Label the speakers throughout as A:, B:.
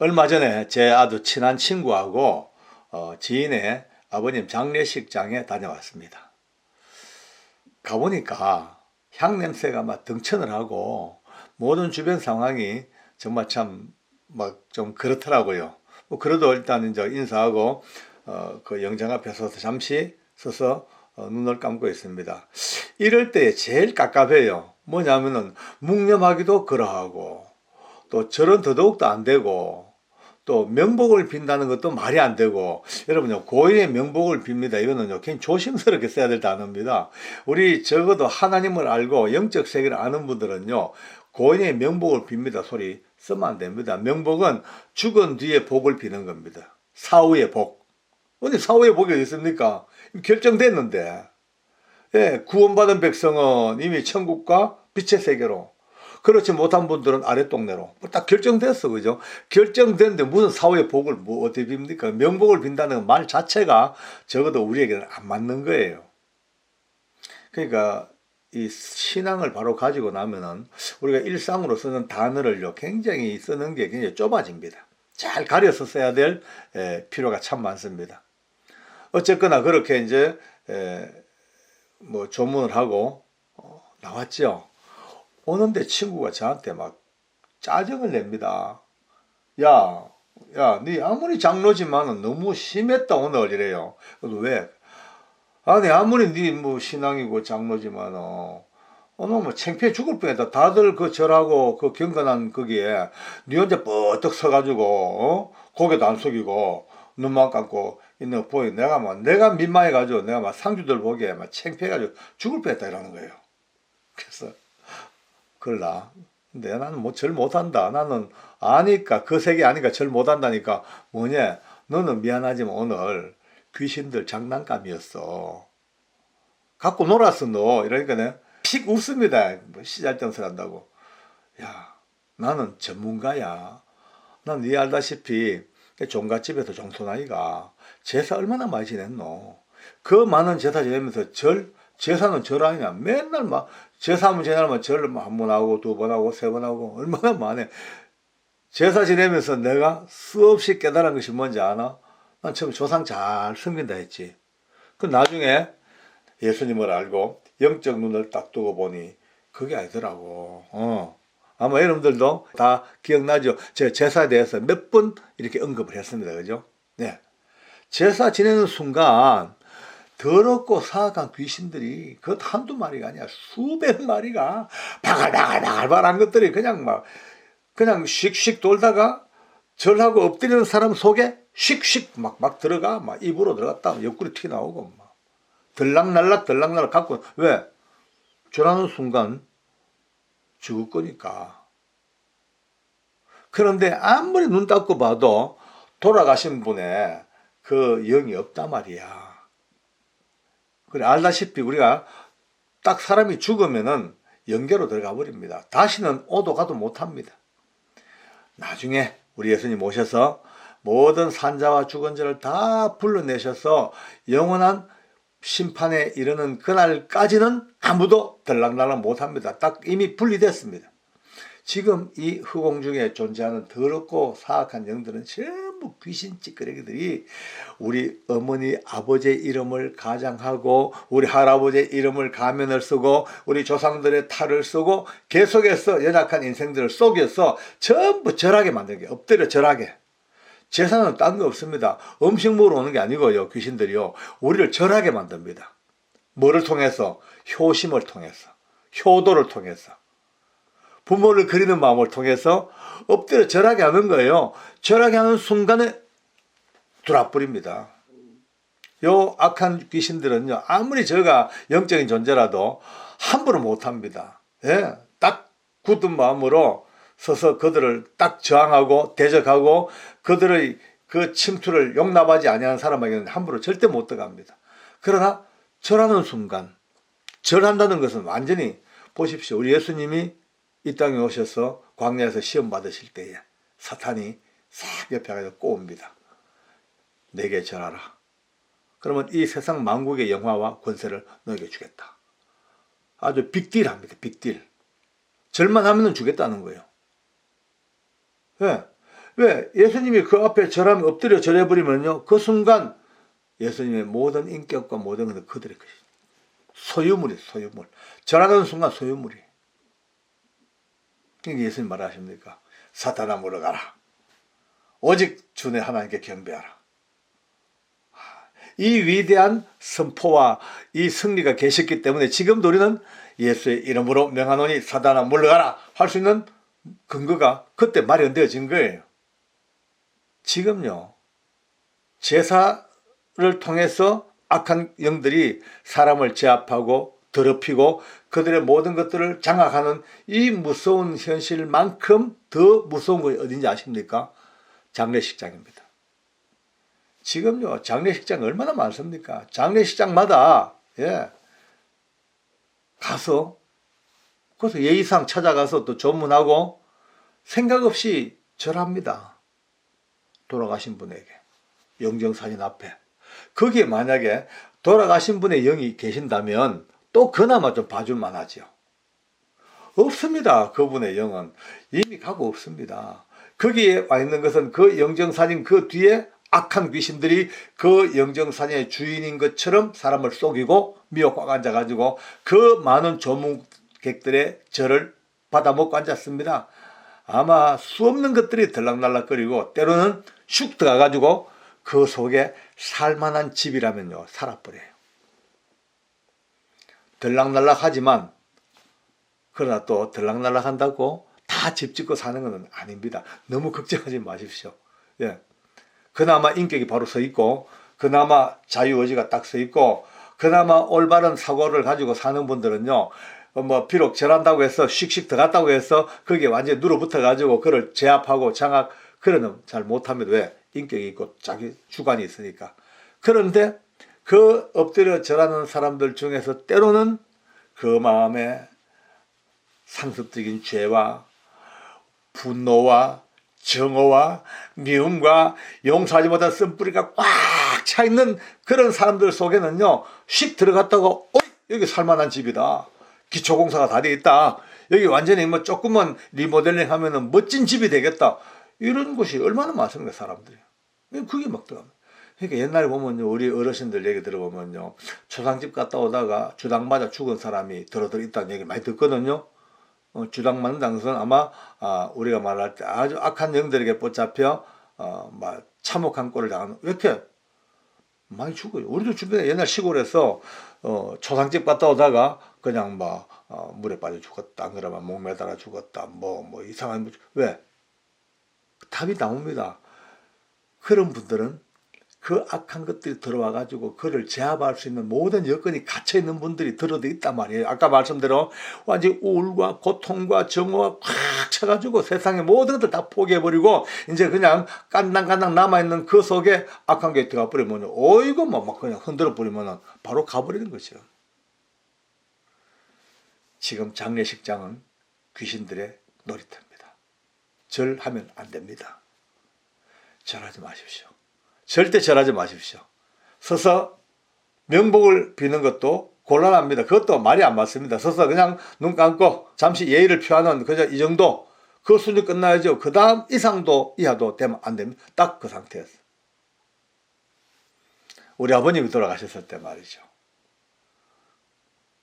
A: 얼마 전에 제 아주 친한 친구하고 지인의 아버님 장례식장에 다녀왔습니다. 가보니까 향 냄새가 막 등천을 하고 모든 주변 상황이 정말 참 막 좀 그렇더라고요. 뭐 그래도 일단 이제 인사하고 그 영장 앞에 서서 잠시 서서 눈을 감고 있습니다. 이럴 때 제일 깝깝해요. 뭐냐면은 묵념하기도 그러하고 또 절은 더더욱도 안 되고 또 명복을 빈다는 것도 말이 안 되고, 여러분요, 고인의 명복을 빕니다. 이거는요 굉장히 조심스럽게 써야 될 단어입니다. 우리 적어도 하나님을 알고 영적 세계를 아는 분들은요, 고인의 명복을 빕니다 소리 쓰면 안 됩니다. 명복은 죽은 뒤에 복을 비는 겁니다. 사후의 복. 어디 사후의 복이 어디 있습니까? 결정됐는데. 예, 구원받은 백성은 이미 천국과 빛의 세계로, 그렇지 못한 분들은 아랫동네로 딱 결정됐어. 그죠? 결정됐는데 무슨 사후의 복을 뭐 어떻게 빕니까? 명복을 빈다는 말 자체가 적어도 우리에게는 안 맞는 거예요. 그러니까 이 신앙을 바로 가지고 나면은 우리가 일상으로 쓰는 단어를요 굉장히 쓰는 게 굉장히 좁아집니다. 잘 가려서 써야 될 필요가 참 많습니다. 어쨌거나 그렇게 이제 뭐 조문을 하고 나왔죠. 오는데 친구가 저한테 막 짜증을 냅니다. 야, 네 아무리 장로지만은 너무 심했다 오늘 이래요. 그래서 왜? 아니 아무리 네 뭐 신앙이고 장로지만은 오늘 뭐 창피해 죽을 뻔했다. 다들 그 절하고 그 경건한 거기에 네 혼자 뻗떡 서가지고 고개도 안 숙이고 눈만 감고 있는 거 보니 내가 민망해가지고 내가 막 상주들 보기에 막 창피해가지고 죽을 뻔했다 이러는 거예요. 그래서 그럴라. 근데 나는 뭐 절 못한다. 나는 아니까 그 세계 아니까 절 못한다니까. 뭐냐? 너는 미안하지만 오늘 귀신들 장난감이었어. 갖고 놀았어 너. 이러니까 내가 픽 웃습니다. 뭐 시잘점설 한다고. 야, 나는 전문가야. 난 네 알다시피 종갓집에서 종소나이가 제사 얼마나 많이 지냈노. 그 많은 제사 지내면서 제사는 절 아니냐. 맨날 막 제사 하면 제날만 절을 한 번 하고 두 번 하고 세 번 하고 얼마나 많네. 제사 지내면서 내가 수없이 깨달은 것이 뭔지 아나? 난 처음에 조상 잘 섬긴다 했지. 그 나중에 예수님을 알고 영적 눈을 딱 뜨고 보니 그게 아니더라고. 아마 여러분들도 다 기억나죠? 제 제사에 대해서 몇 번 이렇게 언급을 했습니다. 그죠? 네. 제사 지내는 순간 더럽고 사악한 귀신들이 그 한두 마리가 아니야. 수백 마리가 바글바글바글한 것들이 그냥 씩씩 돌다가 절하고 엎드리는 사람 속에 씩씩 막 들어가. 막 입으로 들어갔다 옆구리 튀어나오고 막. 들락날락 갖고 왜? 절하는 순간 죽을 거니까. 그런데 아무리 눈 닦고 봐도 돌아가신 분의 그 영이 없단 말이야. 그래, 알다시피 우리가 딱 사람이 죽으면은 영계로 들어가 버립니다. 다시는 오도 가도 못합니다. 나중에 우리 예수님 오셔서 모든 산자와 죽은 자를 다 불러내셔서 영원한 심판에 이르는 그날까지는 아무도 들락날락 못합니다. 딱 이미 분리됐습니다. 지금 이 허공 중에 존재하는 더럽고 사악한 영들은 전부 귀신 찌끄레기들이 우리 어머니 아버지의 이름을 가장하고 우리 할아버지의 이름을 가면을 쓰고 우리 조상들의 탈을 쓰고 계속해서 연약한 인생들을 속여서 전부 절하게 만든 게 엎드려 절하게. 제사는 딴 거 없습니다. 음식 먹으러 오는 게 아니고요. 귀신들이요. 우리를 절하게 만듭니다. 뭐를 통해서? 효심을 통해서. 효도를 통해서. 부모를 그리는 마음을 통해서 엎드려 절하게 하는 거예요. 절하게 하는 순간에 들어버립니다. 요 악한 귀신들은요, 아무리 저가 영적인 존재라도 함부로 못합니다. 예, 딱 굳은 마음으로 서서 그들을 딱 저항하고 대적하고 그들의 그 침투를 용납하지 아니하는 사람에게는 함부로 절대 못 들어갑니다. 그러나 절하는 순간, 절한다는 것은 완전히 보십시오. 우리 예수님이 이 땅에 오셔서 광야에서 시험 받으실 때에 사탄이 싹 옆에 가서 꼬웁니다. 내게 절하라. 그러면 이 세상 만국의 영화와 권세를 너에게 주겠다. 아주 빅딜합니다. 빅딜. 절만 하면 주겠다는 거예요. 예. 왜? 예수님이 그 앞에 절하면 엎드려 절해버리면요, 그 순간 예수님의 모든 인격과 모든 것은 그들의 것이 소유물이에요. 소유물. 절하는 순간 소유물이. 그러니까 예수님 말하십니까? 사탄아 물러가라. 오직 주 내 하나님께 경배하라. 이 위대한 선포와 이 승리가 계셨기 때문에 지금도 우리는 예수의 이름으로 명하노니 사탄아 물러가라 할 수 있는 근거가 그때 마련되어진 거예요. 지금요, 제사를 통해서 악한 영들이 사람을 제압하고 더럽히고 그들의 모든 것들을 장악하는 이 무서운 현실만큼 더 무서운 것이 어딘지 아십니까? 장례식장입니다. 지금요, 장례식장 얼마나 많습니까? 장례식장마다, 가서, 그래서 예의상 찾아가서 또 조문하고 생각 없이 절합니다. 돌아가신 분에게. 영정사진 앞에. 거기에 만약에 돌아가신 분의 영이 계신다면 또 그나마 좀 봐줄만 하죠. 없습니다. 그분의 영은. 이미 가고 없습니다. 거기에 와 있는 것은 그 영정사진 그 뒤에 악한 귀신들이 그 영정사진의 주인인 것처럼 사람을 속이고 미혹하고 앉아가지고 그 많은 조문객들의 절을 받아먹고 앉았습니다. 아마 수없는 것들이 들락날락거리고 때로는 슉 들어가가지고 그 속에 살만한 집이라면요, 살아버려요. 들락날락하지만 그러나 또 들락날락한다고 다 집 짓고 사는 것은 아닙니다. 너무 걱정하지 마십시오. 그나마 인격이 바로 서 있고 그나마 자유의지가 딱 서 있고 그나마 올바른 사고를 가지고 사는 분들은요, 비록 절한다고 해서 씩씩 들어갔다고 해서 거기에 완전히 눌어붙어 가지고 그를 제압하고 장악, 그러는 잘 못합니다. 왜? 인격이 있고 자기 주관이 있으니까. 그런데 그 엎드려 절하는 사람들 중에서 때로는 그 마음에 상습적인 죄와 분노와 정오와 미움과 용서하지 못한 쓴뿌리가 꽉 차 있는 그런 사람들 속에는요, 씩 들어갔다고 여기 살만한 집이다. 기초공사가 다 돼 있다. 여기 완전히 조금만 리모델링 하면은 멋진 집이 되겠다. 이런 곳이 얼마나 많습니까, 사람들이. 그게 막 들어갑니다. 그러니까 옛날에 보면요, 우리 어르신들 얘기 들어보면요, 초상집 갔다 오다가 주당 맞아 죽은 사람이 들어들 있다는 얘기 많이 듣거든요. 주당 맞는다는 것은 아마 우리가 말할 때 아주 악한 영들에게 붙잡혀 막 참혹한 꼴을 당하는, 왜 이렇게 많이 죽어요. 우리도 주변에 옛날 시골에서 초상집 갔다 오다가 그냥 막 물에 빠져 죽었다, 안 그러면 목 매달아 죽었다, 뭐 이상한, 왜? 답이 나옵니다. 그런 분들은 그 악한 것들이 들어와 가지고 그를 제압할 수 있는 모든 여건이 갇혀 있는 분들이 들어도 있단 말이에요. 아까 말씀대로 완전히 우울과 고통과 정오가 꽉 차가지고 세상의 모든 것들 다 포기해버리고 이제 그냥 깐당깐당 남아있는 그 속에 악한 게 들어가 버리면 어이구 막 그냥 흔들어 버리면 바로 가버리는 거죠. 지금 장례식장은 귀신들의 놀이터입니다. 절하면 안 됩니다. 절하지 마십시오. 절대 절하지 마십시오. 서서 명복을 비는 것도 곤란합니다. 그것도 말이 안 맞습니다. 서서 그냥 눈 감고 잠시 예의를 표하는 그저 이 정도, 그 순위 끝나야죠. 그 다음 이상도 이하도 되면 안 됩니다. 딱 그 상태였어요. 우리 아버님이 돌아가셨을 때 말이죠.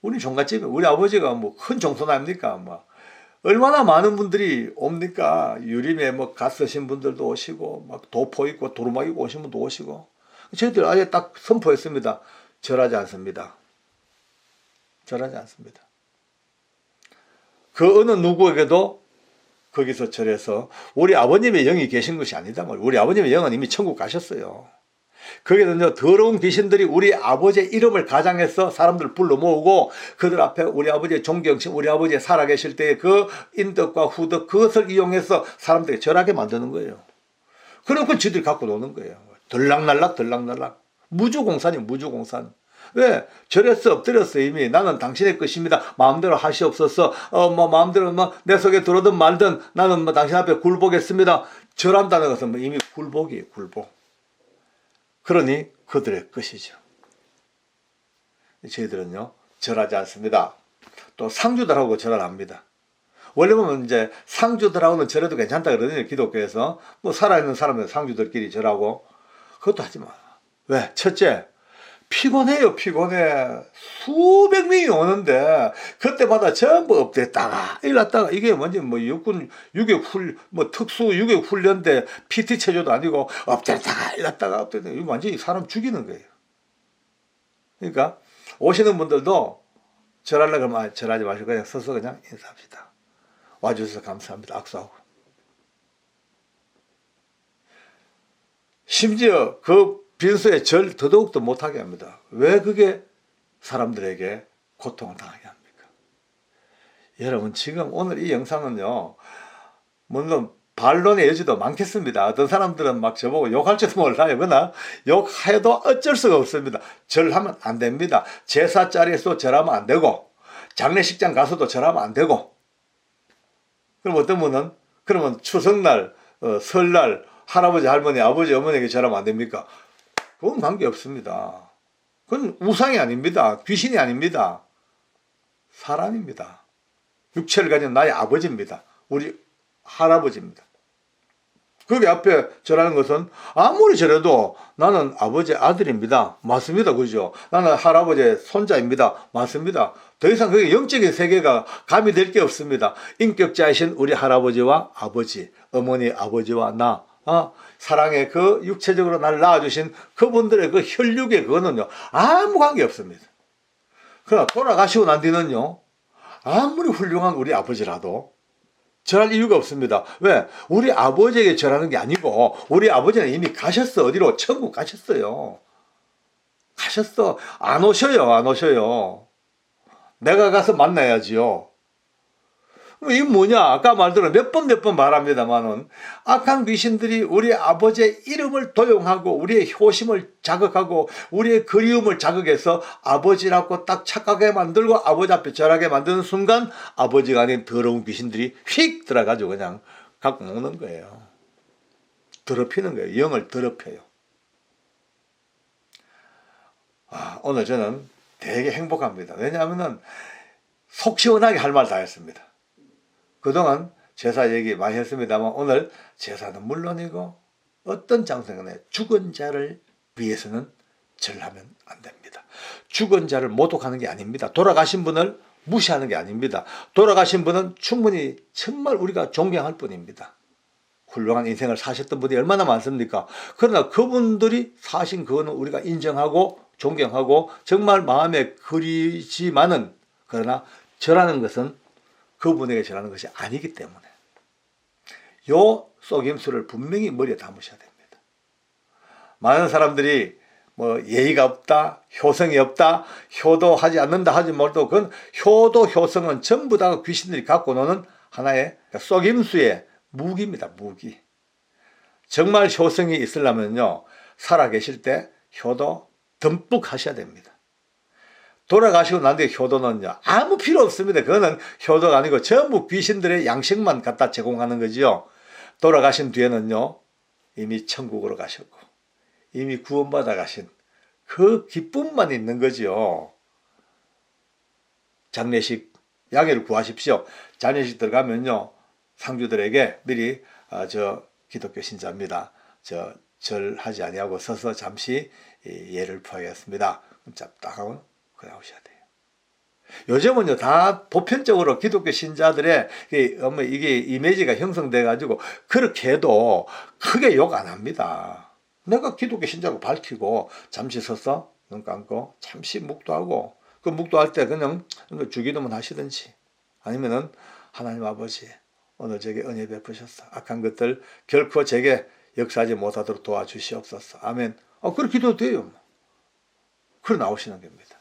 A: 우리 종갓집에 우리 아버지가 큰 종손 아닙니까? 얼마나 많은 분들이 옵니까? 유림에 갓 쓰신 분들도 오시고, 도포 있고, 도루묵 있고 오신 분도 오시고. 저희들 아예 딱 선포했습니다. 절하지 않습니다. 절하지 않습니다. 그 어느 누구에게도 거기서 절해서 우리 아버님의 영이 계신 것이 아니다. 우리 아버님의 영은 이미 천국 가셨어요. 거기는요, 더러운 귀신들이 우리 아버지의 이름을 가장해서 사람들 불러 모으고 그들 앞에 우리 아버지의 존경심, 우리 아버지 살아계실 때의 그 인덕과 후덕, 그것을 이용해서 사람들이 절하게 만드는 거예요. 그러고 지들이 갖고 노는 거예요. 들락날락. 무주공산이에요, 무주공산. 왜? 절했어, 엎드렸어, 이미. 나는 당신의 것입니다. 마음대로 하시옵소서. 마음대로 내 속에 들어든 말든 나는 당신 앞에 굴복했습니다. 절한다는 것은 이미 굴복이에요, 굴복. 그러니 그들의 것이죠. 저희들은요, 절하지 않습니다. 또 상주들하고 절을 합니다. 원래 보면 이제 상주들하고는 절해도 괜찮다 그러거든요. 기독교에서. 뭐 살아있는 사람들 상주들끼리 절하고. 그것도 하지 마. 왜? 첫째, 피곤해요, 피곤해. 수백 명이 오는데, 그때마다 전부 업됐다가, 일났다가, 이게 뭔지, 뭐, 육군, 뭐, 특수 유격 훈련대 PT 체조도 아니고, 업됐다가, 일났다가, 업됐다가, 이거 완전히 사람 죽이는 거예요. 그러니까, 오시는 분들도 절하려고 하면 절하지 마시고, 그냥 서서 그냥 인사합시다. 와주셔서 감사합니다. 악수하고. 심지어 그 빈소에 절 더더욱더 못하게 합니다. 왜 그게 사람들에게 고통을 당하게 합니까? 여러분, 지금 오늘 이 영상은요, 물론 반론의 여지도 많겠습니다. 어떤 사람들은 막 저보고 욕할지도 몰라요. 그러나 욕해도 어쩔 수가 없습니다. 절하면 안 됩니다. 제사 자리에서 절하면 안 되고, 장례식장 가서도 절하면 안 되고. 그럼 어떤 분은, 그러면 추석날, 설날, 할아버지, 할머니, 아버지, 어머니에게 절하면 안 됩니까? 그건 관계없습니다. 그건 우상이 아닙니다. 귀신이 아닙니다. 사람입니다. 육체를 가진 나의 아버지입니다. 우리 할아버지입니다. 거기 앞에 절하는 것은 아무리 절해도 나는 아버지 아들입니다. 맞습니다. 그죠? 나는 할아버지의 손자입니다. 맞습니다. 더 이상 그게 영적인 세계가 가미될 게 없습니다. 인격자이신 우리 할아버지와 아버지, 어머니 아버지와 나, 사랑의 그 육체적으로 나를 낳아주신 그분들의 그 혈육의 그거는요, 아무 관계 없습니다. 그러나 돌아가시고 난 뒤는요, 아무리 훌륭한 우리 아버지라도 절할 이유가 없습니다. 왜? 우리 아버지에게 절하는 게 아니고, 우리 아버지는 이미 가셨어. 어디로? 천국 가셨어요. 가셨어. 안 오셔요. 안 오셔요. 내가 가서 만나야지요. 이게 뭐냐? 아까 말대로 몇 번 말합니다만은, 악한 귀신들이 우리 아버지의 이름을 도용하고, 우리의 효심을 자극하고, 우리의 그리움을 자극해서 아버지라고 딱 착하게 만들고, 아버지 앞에 절하게 만드는 순간, 아버지가 아닌 더러운 귀신들이 휙 들어가지고 그냥 갖고 노는 거예요. 더럽히는 거예요. 영을 더럽혀요. 오늘 저는 되게 행복합니다. 왜냐하면 속 시원하게 할 말 다 했습니다. 그동안 제사 얘기 많이 했습니다만, 오늘 제사는 물론이고 어떤 장소에 죽은 자를 위해서는 절하면 안 됩니다. 죽은 자를 모독하는 게 아닙니다. 돌아가신 분을 무시하는 게 아닙니다. 돌아가신 분은 충분히 정말 우리가 존경할 뿐입니다. 훌륭한 인생을 사셨던 분이 얼마나 많습니까? 그러나 그분들이 사신 그거는 우리가 인정하고 존경하고 정말 마음에 그리지만은, 그러나 절하는 것은 그분에게 절하는 것이 아니기 때문에 요 속임수를 분명히 머리에 담으셔야 됩니다. 많은 사람들이 뭐 예의가 없다, 효성이 없다, 효도하지 않는다 하지 말도, 그건 효도, 효성은 전부 다 귀신들이 갖고 노는 하나의 속임수의 무기입니다. 무기. 정말 효성이 있으려면요, 살아계실 때 효도 듬뿍 하셔야 됩니다. 돌아가시고 난 뒤에 효도는요, 아무 필요 없습니다. 그거는 효도가 아니고 전부 귀신들의 양식만 갖다 제공하는 거지요. 돌아가신 뒤에는요, 이미 천국으로 가셨고, 이미 구원받아 가신 그 기쁨만 있는 거지요. 장례식, 양해를 구하십시오. 장례식 들어가면요, 상주들에게 미리, 저 기독교 신자입니다. 저 절하지 아니하고 서서 잠시 예를 표하겠습니다. 딱 하고 나오셔야 돼요. 요즘은요, 다 보편적으로 기독교 신자들의 이게 이미지가 형성돼 가지고 그렇게 해도 크게 욕 안 합니다. 내가 기독교 신자고 밝히고 잠시 서서 눈 감고 잠시 묵도하고, 그 묵도할 때 그냥 주기도문 하시든지, 아니면은 하나님 아버지 오늘 제게 은혜 베푸셨어. 악한 것들 결코 제게 역사하지 못하도록 도와주시옵소서. 아멘. 그렇게 기도도 돼요. 그래 나오시는 겁니다.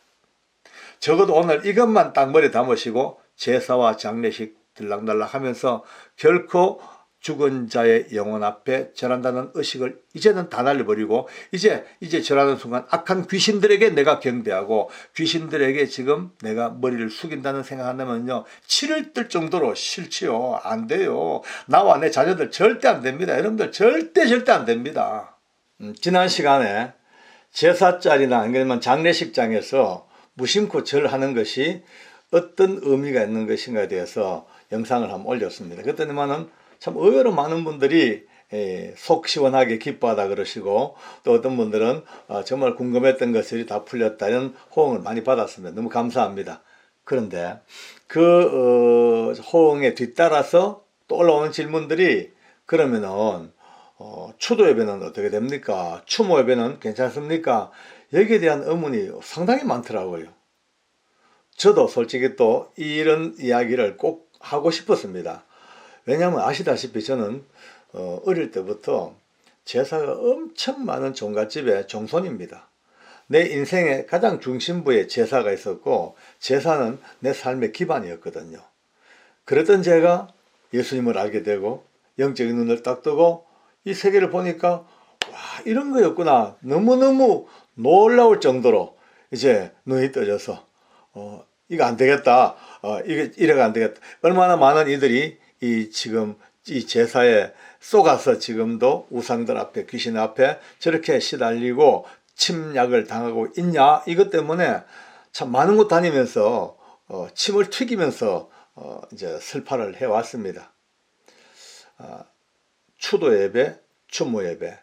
A: 적어도 오늘 이것만 딱 머리에 담으시고 제사와 장례식 들락날락 하면서 결코 죽은 자의 영혼 앞에 절한다는 의식을 이제는 다 날려버리고, 이제 절하는 순간 악한 귀신들에게 내가 경배하고 귀신들에게 지금 내가 머리를 숙인다는 생각한다면요, 치를 뜰 정도로 싫지요. 안 돼요. 나와 내 자녀들 절대 안 됩니다. 여러분들 절대 안 됩니다. 지난 시간에 제사자리나 아니면 장례식장에서 무심코 절하는 것이 어떤 의미가 있는 것인가에 대해서 영상을 한번 올렸습니다. 그랬더니만은 참 의외로 많은 분들이 속 시원하게 기뻐하다 그러시고, 또 어떤 분들은 정말 궁금했던 것들이 다 풀렸다는 호응을 많이 받았습니다. 너무 감사합니다. 그런데 그 호응에 뒤따라서 또 올라오는 질문들이, 그러면은 추도 예배는 어떻게 됩니까? 추모 예배는 괜찮습니까? 여기에 대한 의문이 상당히 많더라고요. 저도 솔직히 또 이런 이야기를 꼭 하고 싶었습니다. 왜냐하면 아시다시피 저는 어릴 때부터 제사가 엄청 많은 종갓집의 종손입니다. 내 인생의 가장 중심부에 제사가 있었고, 제사는 내 삶의 기반이었거든요. 그랬던 제가 예수님을 알게 되고 영적인 눈을 딱 뜨고 이 세계를 보니까 와, 이런 거였구나, 너무너무 놀라울 정도로 이제 눈이 떠져서 이거 안 되겠다, 이게 이래가 안 되겠다. 얼마나 많은 이들이 지금 이 제사에 속아서 지금도 우상들 앞에, 귀신 앞에 저렇게 시달리고 침략을 당하고 있냐, 이것 때문에 참 많은 곳 다니면서 침을 튀기면서 이제 설파를 해왔습니다. 추도 예배, 추모 예배,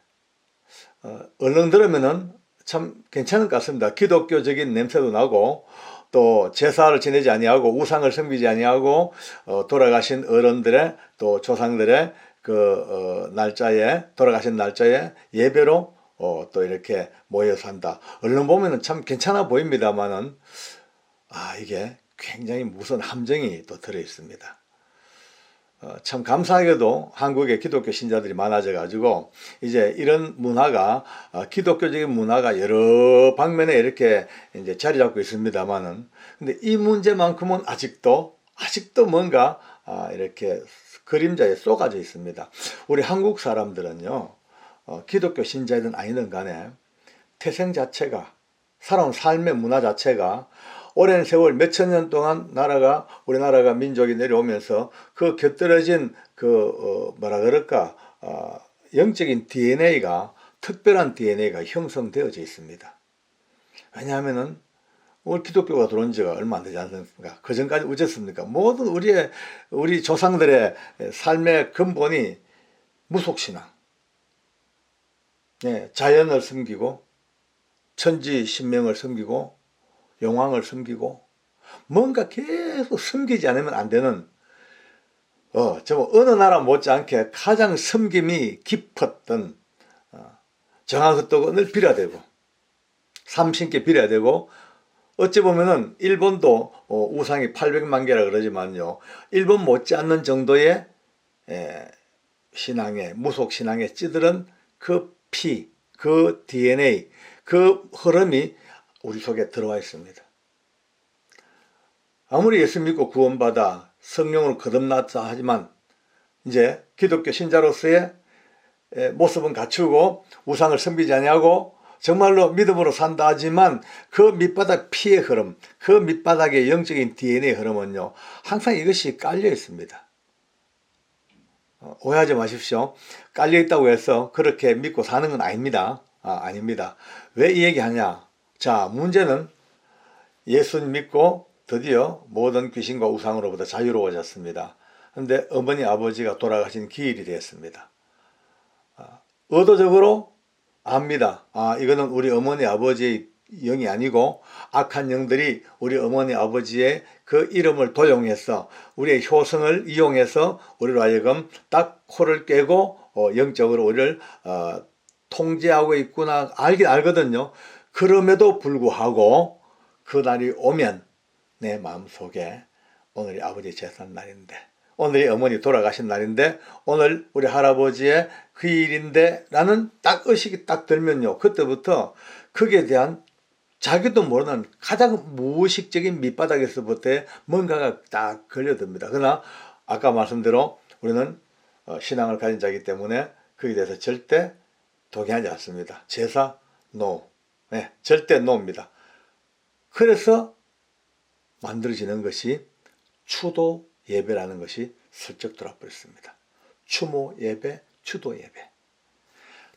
A: 얼른 들으면은 참 괜찮을 것 같습니다. 기독교적인 냄새도 나고, 또 제사를 지내지 아니하고 우상을 섬기지 아니하고 돌아가신 어른들의, 또 조상들의 그 날짜에, 돌아가신 날짜에 예배로 또 이렇게 모여서 한다. 얼른 보면은 참 괜찮아 보입니다만은 이게 굉장히 무서운 함정이 또 들어 있습니다. 참 감사하게도 한국에 기독교 신자들이 많아져 가지고 이제 이런 문화가, 기독교적인 문화가 여러 방면에 이렇게 이제 자리 잡고 있습니다만은, 근데 이 문제만큼은 아직도 뭔가 이렇게 그림자에 쏘가져 있습니다. 우리 한국 사람들은요, 기독교 신자이든 아니든 간에 태생 자체가, 살아온 삶의 문화 자체가 오랜 세월 몇천 년 동안 우리나라가 민족이 내려오면서 그 곁들여진 뭐라 그럴까, 영적인 DNA가, 특별한 DNA가 형성되어져 있습니다. 왜냐하면은 우리 기독교가 들어온 지가 얼마 안 되지 않습니까? 그 전까지 어쨌습니까? 모든 우리 조상들의 삶의 근본이 무속신앙, 자연을 섬기고 천지 신명을 섬기고 용왕을 섬기고, 뭔가 계속 섬기지 않으면 안 되는, 정말 어느 나라 못지않게 가장 섬김이 깊었던 정화석도건을 빌어야 되고, 삼신께 빌어야 되고, 어찌 보면은 일본도 우상이 800만 개라 그러지만요, 일본 못지않는 정도의 신앙에, 무속 신앙에 찌들은 그 피, 그 DNA, 그 흐름이 우리 속에 들어와 있습니다. 아무리 예수 믿고 구원받아 성령으로 거듭났다 하지만 이제 기독교 신자로서의 모습은 갖추고 우상을 섬기지 아니하고 정말로 믿음으로 산다 하지만, 그 밑바닥 피의 흐름, 그 밑바닥의 영적인 DNA 흐름은요, 항상 이것이 깔려 있습니다. 오해하지 마십시오. 깔려 있다고 해서 그렇게 믿고 사는 건 아닙니다. 아닙니다. 왜 이 얘기하냐? 자, 문제는 예수님 믿고 드디어 모든 귀신과 우상으로부터 자유로워졌습니다. 그런데 어머니 아버지가 돌아가신 기일이 되었습니다. 의도적으로 압니다. 이거는 우리 어머니 아버지의 영이 아니고 악한 영들이 우리 어머니 아버지의 그 이름을 도용해서 우리의 효성을 이용해서 우리로 하여금 딱 코를 깨고 영적으로 우리를 통제하고 있구나 알긴 알거든요. 그럼에도 불구하고 그날이 오면 내 마음속에 오늘이 아버지 제산 날인데, 오늘이 어머니 돌아가신 날인데, 오늘 우리 할아버지의 그 일인데 라는 딱 의식이 딱 들면요, 그때부터 거기에 대한 자기도 모르는 가장 무의식적인 밑바닥에서부터 뭔가가 딱 걸려듭니다. 그러나 아까 말씀대로 우리는 신앙을 가진 자이기 때문에 거기에 대해서 절대 동의하지 않습니다. 제사 노, 절대 노입니다. 그래서 만들어지는 것이 추도 예배라는 것이 슬쩍 들어버렸습니다. 추모 예배, 추도 예배.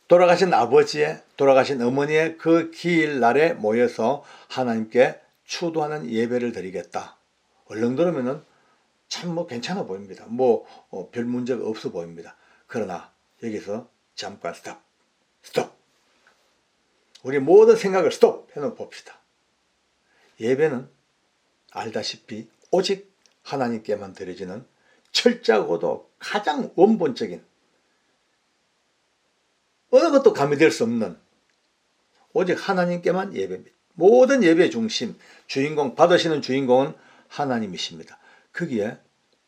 A: 돌아가신 아버지의, 돌아가신 어머니의 그 기일날에 모여서 하나님께 추도하는 예배를 드리겠다. 얼른 들으면은 참 뭐 괜찮아 보입니다. 별 문제가 없어 보입니다. 그러나 여기서 잠깐 스톱. 우리 모든 생각을 스톱 해놓고 봅시다. 예배는 알다시피 오직 하나님께만 드려지는 철저하고도 가장 원본적인, 어느 것도 가미될 수 없는 오직 하나님께만 예배입니다. 모든 예배의 중심, 받으시는 주인공은 하나님이십니다. 거기에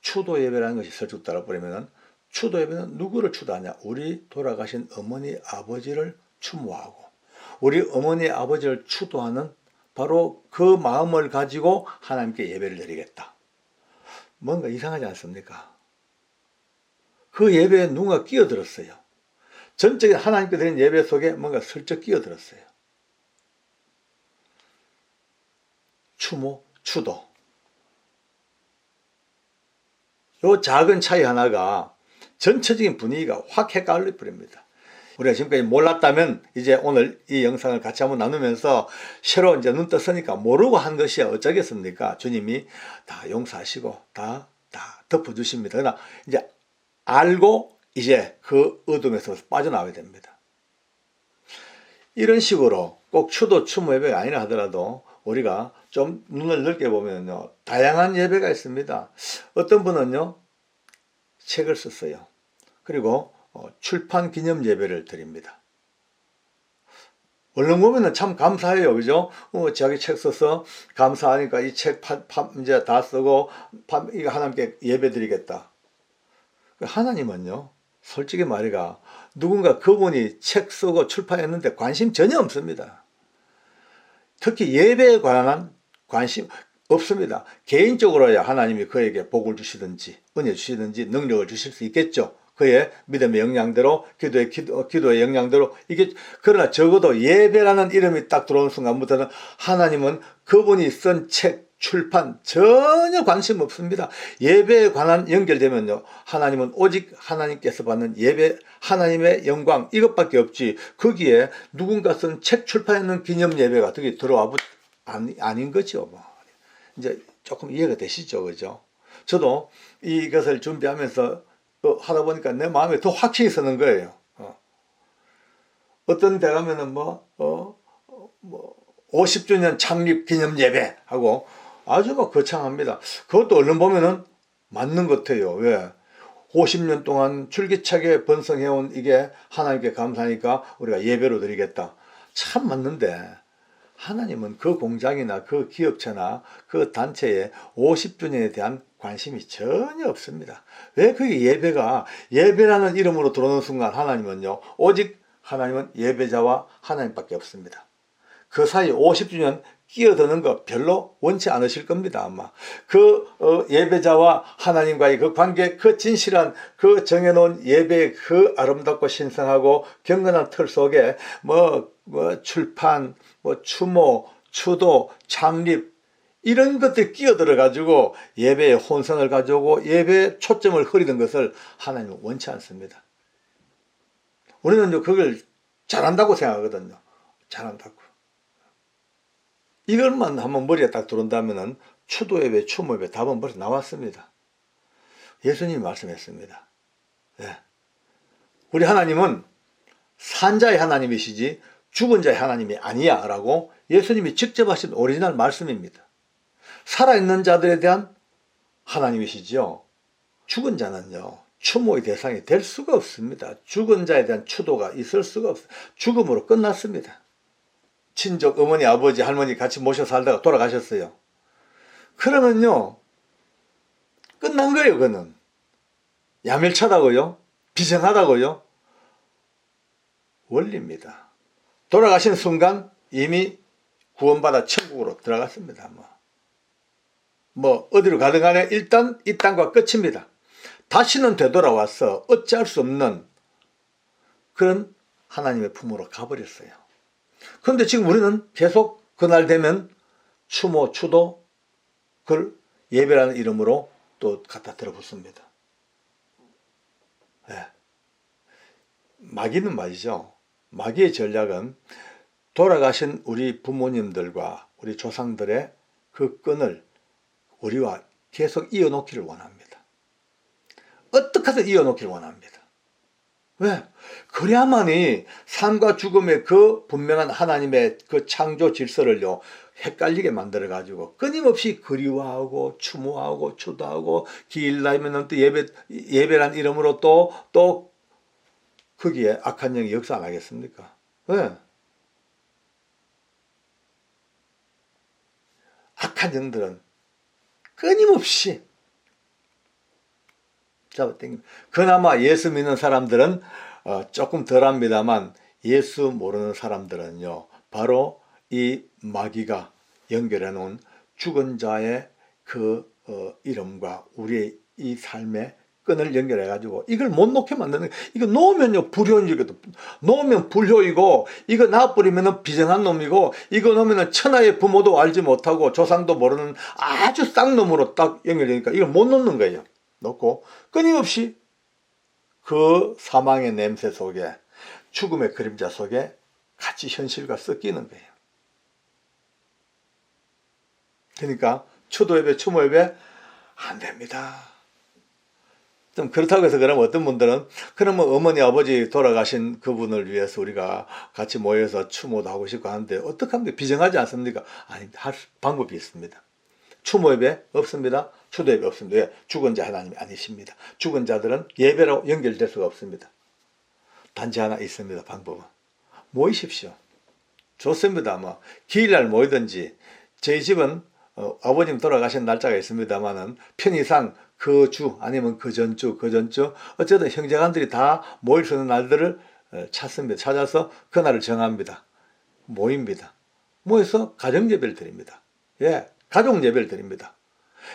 A: 추도 예배라는 것이 설득 따라버리면, 추도 예배는 누구를 추도하냐? 우리 돌아가신 어머니 아버지를 추모하고, 우리 어머니 아버지를 추도하는 바로 그 마음을 가지고 하나님께 예배를 드리겠다. 뭔가 이상하지 않습니까? 그 예배에 누군가 끼어들었어요. 전적인 하나님께 드린 예배 속에 뭔가 슬쩍 끼어들었어요. 추모, 추도. 요 작은 차이 하나가 전체적인 분위기가 확 헷갈려 버립니다. 우리가 지금까지 몰랐다면 이제 오늘 이 영상을 같이 한번 나누면서 새로 이제 눈 떴으니까 모르고 한 것이 어쩌겠습니까? 주님이 다 용서하시고 다 덮어주십니다. 그러나 이제 알고 이제 그 어둠에서 빠져나와야 됩니다. 이런 식으로 꼭 추도 추모 예배가 아니라 하더라도 우리가 좀 눈을 넓게 보면요, 다양한 예배가 있습니다. 어떤 분은요, 책을 썼어요. 그리고 출판 기념 예배를 드립니다. 얼른 보면은 참 감사해요. 그죠? 자기 책 써서 감사하니까 이 책 이제 다 쓰고 이거 하나님께 예배 드리겠다. 하나님은요, 솔직히 말이가 누군가 그분이 책 쓰고 출판했는데 관심 전혀 없습니다. 특히 예배에 관한 관심 없습니다. 개인적으로야 하나님이 그에게 복을 주시든지 은혜 주시든지 능력을 주실 수 있겠죠. 그의 믿음의 역량대로 기도의 역량대로 그러나 적어도 예배라는 이름이 딱 들어오는 순간부터는 하나님은 그분이 쓴 책 출판 전혀 관심 없습니다. 예배에 관한 연결되면요, 하나님은 오직 하나님께서 받는 예배, 하나님의 영광 이것밖에 없지, 거기에 누군가 쓴 책 출판하는 기념 예배가 어떻게 들어와 아닌 거죠. 이제 조금 이해가 되시죠, 그죠? 저도 이것을 준비하면서 하다 보니까 내 마음에 더 확신이 서는 거예요. 어떤 데 가면은 50주년 창립 기념 예배 하고 아주 거창합니다. 그것도 얼른 보면은 맞는 것 같아요. 왜? 50년 동안 줄기차게 번성해온 이게 하나님께 감사하니까 우리가 예배로 드리겠다. 참 맞는데, 하나님은 그 공장이나 그 기업체나 그 단체에 50주년에 대한 관심이 전혀 없습니다. 왜 그게 예배라는 이름으로 들어오는 순간 하나님은요, 오직 하나님은 예배자와 하나님밖에 없습니다. 그 사이 50주년 끼어드는 거 별로 원치 않으실 겁니다. 아마 그 예배자와 하나님과의 그 관계, 그 진실한 그 정해놓은 예배의 그 아름답고 신성하고 경건한 틀 속에 출판, 추모, 추도, 창립 이런 것들이 끼어들어 가지고 예배의 혼선을 가져오고 예배의 초점을 흐리는 것을 하나님은 원치 않습니다. 우리는 그걸 잘한다고 생각하거든요. 잘한다고. 이것만 한번 머리에 딱 들어온다면은 추도 예배, 추모 예배 답은 벌써 나왔습니다. 예수님이 말씀했습니다. 네. 우리 하나님은 산자의 하나님이시지 죽은 자의 하나님이 아니야 라고 예수님이 직접 하신 오리지널 말씀입니다. 살아있는 자들에 대한 하나님이시죠. 죽은 자는요, 추모의 대상이 될 수가 없습니다. 죽은 자에 대한 추도가 있을 수가 없어요. 죽음으로 끝났습니다. 친족, 어머니, 아버지, 할머니 같이 모셔 살다가 돌아가셨어요. 그러면요, 끝난 거예요, 그거는. 야멸차다고요? 비정하다고요? 원리입니다. 돌아가신 순간 이미 구원받아 천국으로 들어갔습니다. 어디로 가든 간에 일단 이 땅과 끝입니다. 다시는 되돌아와서 어찌할 수 없는 그런 하나님의 품으로 가버렸어요. 그런데 지금 우리는 계속 그날 되면 추모, 추도, 그걸 예배라는 이름으로 또 갖다 들어붙습니다. 네. 마귀는 말이죠. 마귀의 전략은 돌아가신 우리 부모님들과 우리 조상들의 그 끈을 우리와 계속 이어놓기를 원합니다. 어떻게 해서 이어놓기를 원합니다. 왜? 그래야만이 삶과 죽음의 그 분명한 하나님의 그 창조 질서를요, 헷갈리게 만들어가지고 끊임없이 그리워하고 추모하고 추도하고 기일 나면은 또 예배란 이름으로 또 거기에 악한 영이 역사 안 하겠습니까? 왜? 악한 영들은 끊임없이 잡아당깁니다. 그나마 예수 믿는 사람들은 조금 덜합니다만 예수 모르는 사람들은요, 바로 이 마귀가 연결해 놓은 죽은 자의 그 이름과 우리의 이 삶의 끈을 연결해 가지고 이걸 못 놓게 만드는, 이거 놓으면요 불효이거든. 놓으면 불효이고, 이거 놔버리면 비정한 놈이고, 이거 놓으면 천하의 부모도 알지 못하고 조상도 모르는 아주 쌍놈으로 딱 연결되니까 이걸 못 놓는 거예요. 놓고 끊임없이 그 사망의 냄새 속에, 죽음의 그림자 속에 같이 현실과 섞이는 거예요. 그러니까 추도예배, 추모예배 안 됩니다. 좀 그렇다고 해서 그러면 어떤 분들은 그러면 어머니 아버지 돌아가신 그분을 위해서 우리가 같이 모여서 추모도 하고 싶고 하는데 어떻게 하면 비정하지 않습니까? 아니, 할 방법이 있습니다. 추모예배 없습니다. 추도예배 없습니다. 왜? 죽은 자 하나님이 아니십니다. 죽은 자들은 예배로 연결될 수가 없습니다. 단지 하나 있습니다. 방법은 모이십시오. 좋습니다. 뭐 기일날 모이든지, 저희 집은 아버님 돌아가신 날짜가 있습니다만은 편의상 그 주 아니면 그 전주 어쨌든 형제간들이 다 모일 수 있는 날들을 찾습니다. 찾아서 그날을 정합니다. 모입니다. 모여서 가정 예배를 드립니다. 예, 가족 예배를 드립니다.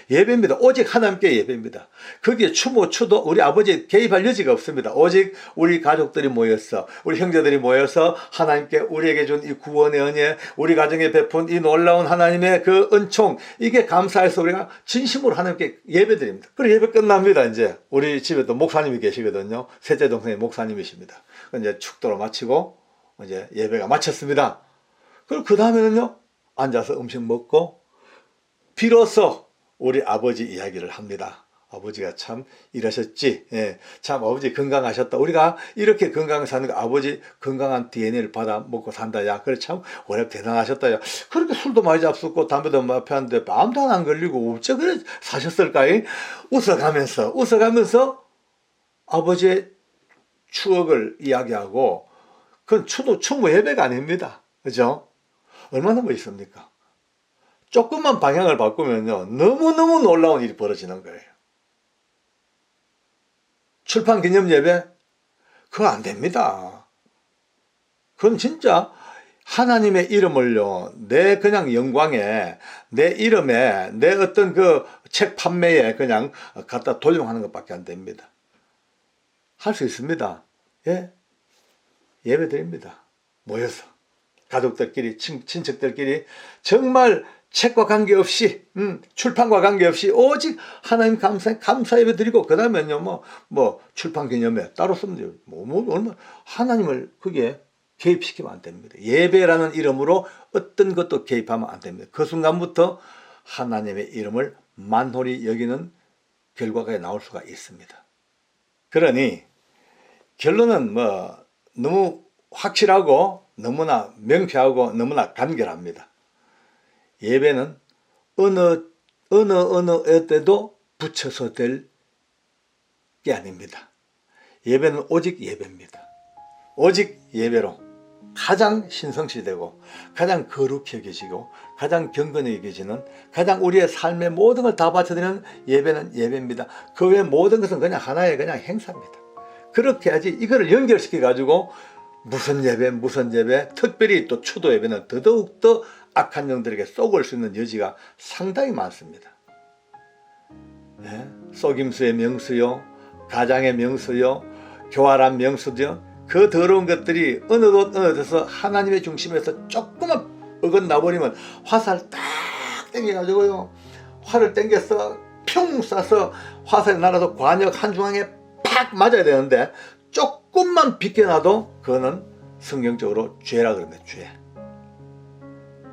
A: 예배입니다. 오직 하나님께 예배입니다. 거기에 추모, 추도 우리 아버지 개입할 여지가 없습니다. 오직 우리 가족들이 모여서, 우리 형제들이 모여서 하나님께 우리에게 준 이 구원의 은혜, 우리 가정에 베푼 이 놀라운 하나님의 그 은총, 이게 감사해서 우리가 진심으로 하나님께 예배 드립니다. 그리고 예배 끝납니다. 이제 우리 집에 또 목사님이 계시거든요. 셋째 동생이 목사님이십니다. 이제 축도로 마치고 이제 예배가 마쳤습니다. 그리고 그 다음에는요, 앉아서 음식 먹고 비로소 우리 아버지 이야기를 합니다. 아버지가 참 이러셨지. 예, 참 아버지 건강하셨다. 우리가 이렇게 건강하게 사는 거, 아버지 건강한 DNA를 받아 먹고 산다. 야, 그래 참 오래 대단하셨다. 야, 그렇게 술도 많이 잡수고 담배도 많이 피웠는데 마음도 안 걸리고 어째 그래 사셨을까? 웃어가면서 아버지의 추억을 이야기하고, 그건 추모 예배가 아닙니다. 그죠? 얼마나 멋있습니까? 조금만 방향을 바꾸면요, 너무너무 놀라운 일이 벌어지는 거예요. 출판 기념 예배? 그거 안 됩니다. 그건 진짜 하나님의 이름을요, 내 그냥 영광에, 내 이름에, 내 어떤 그 책 판매에 그냥 갖다 도용하는 것밖에 안 됩니다. 할 수 있습니다. 예? 예배 드립니다. 모여서. 가족들끼리, 친척들끼리 정말 책과 관계없이, 출판과 관계없이 오직 하나님 감사 예배 드리고, 그 다음에는요, 출판 기념회 따로 쓰면 돼요. 얼마, 하나님을 거기에 개입시키면 안 됩니다. 예배라는 이름으로 어떤 것도 개입하면 안 됩니다. 그 순간부터 하나님의 이름을 만홀히 여기는 결과가 나올 수가 있습니다. 그러니, 결론은 너무 확실하고, 너무나 명쾌하고, 너무나 간결합니다. 예배는 어느 때도 붙여서 될 게 아닙니다. 예배는 오직 예배입니다. 오직 예배로 가장 신성시되고, 가장 거룩히 여겨지고, 가장 경건히 여겨지는, 가장 우리의 삶의 모든 걸 다 바쳐드리는 예배는 예배입니다. 그 외 모든 것은 그냥 하나의 그냥 행사입니다. 그렇게 해야지 이거를 연결시켜가지고 무슨 예배, 특별히 또 추도 예배는 더더욱더 악한 영들에게 쏘을 수 있는 여지가 상당히 많습니다. 네? 속임수의 명수요, 가장의 명수요, 교활한 명수죠. 그 더러운 것들이 어느 데서 하나님의 중심에서 조금만 어긋나버리면 화살 딱 당겨가지고요, 활을 당겨서 평 쏴서 화살이 날아서 관역 한중앙에 팍 맞아야 되는데, 조금만 비껴놔도 그거는 성경적으로 죄라 그럽니다.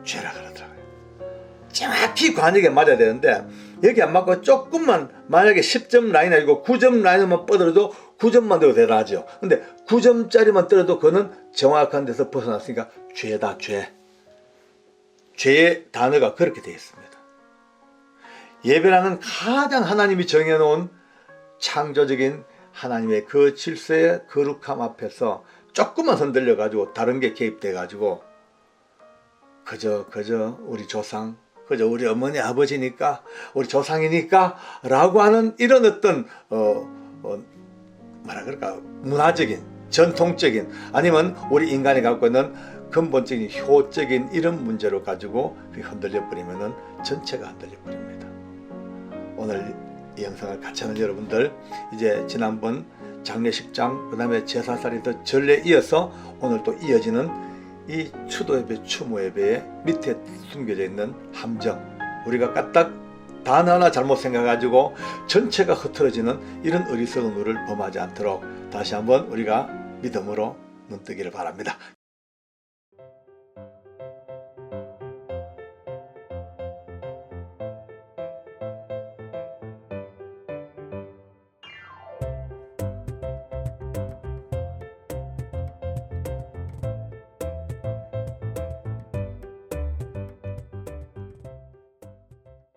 A: 죄라 그러더라고요. 정확히 관역에 맞아야 되는데 여기 안 맞고 조금만 만약에 10점 라인 아니고 9점 라인만 뻗어도 9점만 돼도 대단하죠. 근데 9점짜리만 떨어도 그거는 정확한 데서 벗어났으니까 죄다 죄. 죄의 단어가 그렇게 되어 있습니다. 예배라는 가장 하나님이 정해놓은 창조적인 하나님의 그 질서의 거룩함 앞에서 조금만 흔들려 가지고 다른 게 개입돼 가지고 그저 우리 조상, 그저 우리 어머니 아버지니까 우리 조상이니까 라고 하는 이런 어떤 뭐라 그럴까 문화적인 전통적인 아니면 우리 인간이 갖고 있는 근본적인 효적인 이런 문제로 가지고 흔들려 버리면은 전체가 흔들려 버립니다. 오늘 이 영상을 같이 하는 여러분들, 이제 지난번 장례식장 그 다음에 제사살이 더 전례에 이어서 오늘 또 이어지는 이 추도예배 추모예배의 밑에 숨겨져 있는 함정, 우리가 까딱 단어 하나 잘못 생각가지고 전체가 흐트러지는 이런 어리석은 우를 범하지 않도록 다시 한번 우리가 믿음으로 눈뜨기를 바랍니다.